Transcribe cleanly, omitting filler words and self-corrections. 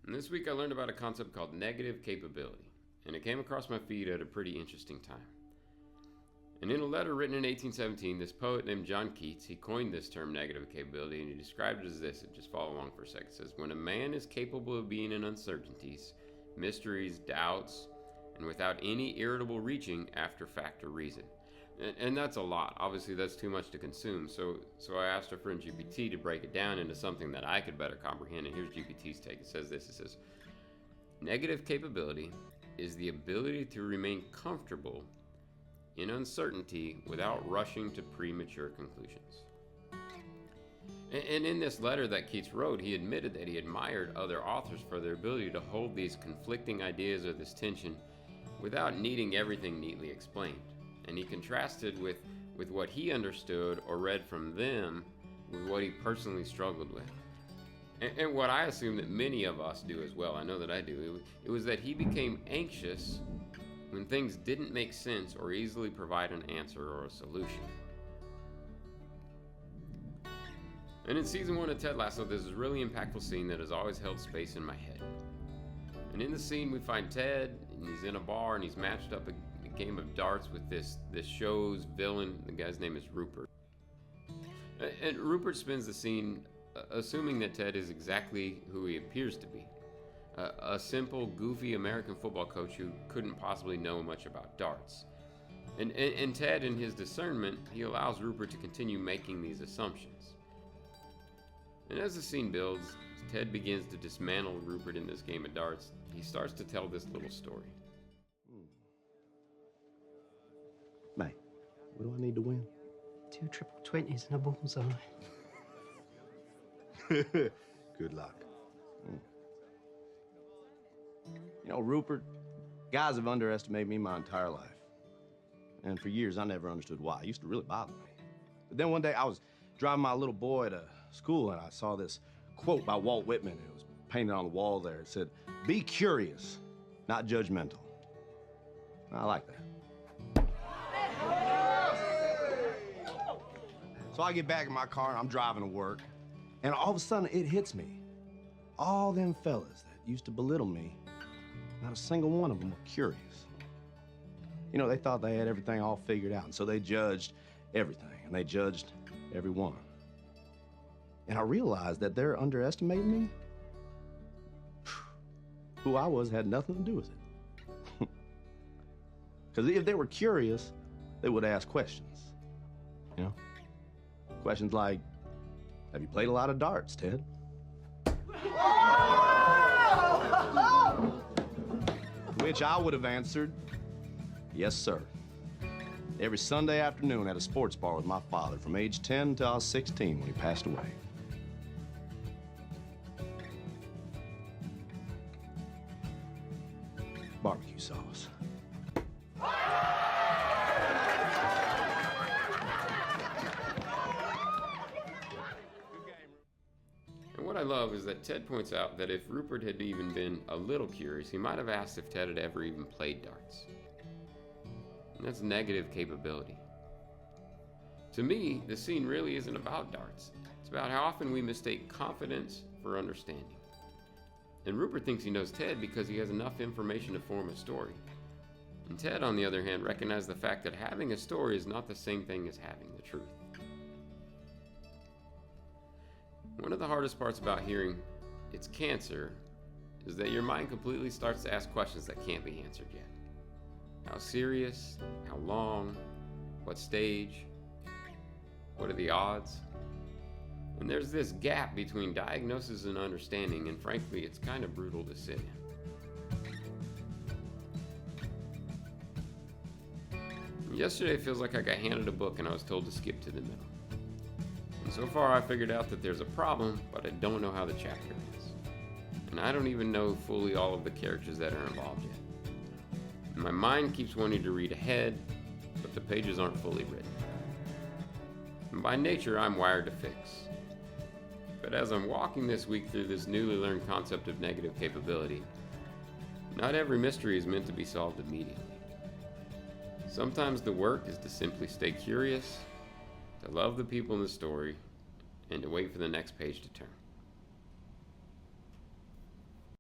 And this week I learned about a concept called negative capability, and it came across my feed at a pretty interesting time. And in a letter written in 1817, this poet named John Keats, he coined this term negative capability, and he described it as this, and just follow along for a second. It says, when a man is capable of being in uncertainties, mysteries, doubts, and without any irritable reaching after fact or reason. And that's a lot. Obviously, that's too much to consume. So I asked our friend GPT to break it down into something that I could better comprehend. And here's GPT's take. It says this. It says, negative capability is the ability to remain comfortable in uncertainty without rushing to premature conclusions. And in this letter that Keats wrote, he admitted that he admired other authors for their ability to hold these conflicting ideas or this tension without needing everything neatly explained. And he contrasted with what he understood or read from them with what he personally struggled with. And what I assume that many of us do as well, I know that I do, it was that he became anxious when things didn't make sense or easily provide an answer or a solution. And in season 1 of Ted Lasso, there's this really impactful scene that has always held space in my head. And in the scene, we find Ted, and he's in a bar, and he's matched up a game of darts with this show's villain. The guy's name is Rupert. And Rupert spends the scene assuming that Ted is exactly who he appears to be. A simple, goofy American football coach who couldn't possibly know much about darts. And Ted, in his discernment, he allows Rupert to continue making these assumptions. And as the scene builds, Ted begins to dismantle Rupert in this game of darts. He starts to tell this little story. Mate, what do I need to win? 2 triple 20s and a bullseye. Good luck. You know, Rupert, guys have underestimated me my entire life. And for years, I never understood why. It used to really bother me. But then one day, I was driving my little boy to school, and I saw this quote by Walt Whitman. It was painted on the wall there. It said, "Be curious, not judgmental." I like that. So I get back in my car, and I'm driving to work, and all of a sudden, it hits me. All them fellas that used to belittle me, not a single one of them were curious. You know, they thought they had everything all figured out, and so they judged everything, and they judged everyone. And I realized that they're underestimating me. Who I was had nothing to do with it. Because if they were curious, they would ask questions, you know? Questions like, have you played a lot of darts, Ted? To which I would have answered, yes, sir. Every Sunday afternoon at a sports bar with my father from age 10 till I was 16 when he passed away. Barbecue sauce. And what I love is that Ted points out that if Rupert had even been a little curious, he might have asked if Ted had ever even played darts. And that's negative capability. To me, the scene really isn't about darts. It's about how often we mistake confidence for understanding. And Rupert thinks he knows Ted because he has enough information to form a story. And Ted, on the other hand, recognized the fact that having a story is not the same thing as having the truth. One of the hardest parts about hearing "it's cancer" is that your mind completely starts to ask questions that can't be answered yet. How serious? How long? What stage? What are the odds? And there's this gap between diagnosis and understanding, and frankly, it's kind of brutal to sit in. Yesterday, it feels like I got handed a book and I was told to skip to the middle. And so far, I figured out that there's a problem, but I don't know how the chapter ends. And I don't even know fully all of the characters that are involved yet. And my mind keeps wanting to read ahead, but the pages aren't fully written. And by nature, I'm wired to fix. But as I'm walking this week through this newly learned concept of negative capability, not every mystery is meant to be solved immediately. Sometimes the work is to simply stay curious, to love the people in the story, and to wait for the next page to turn.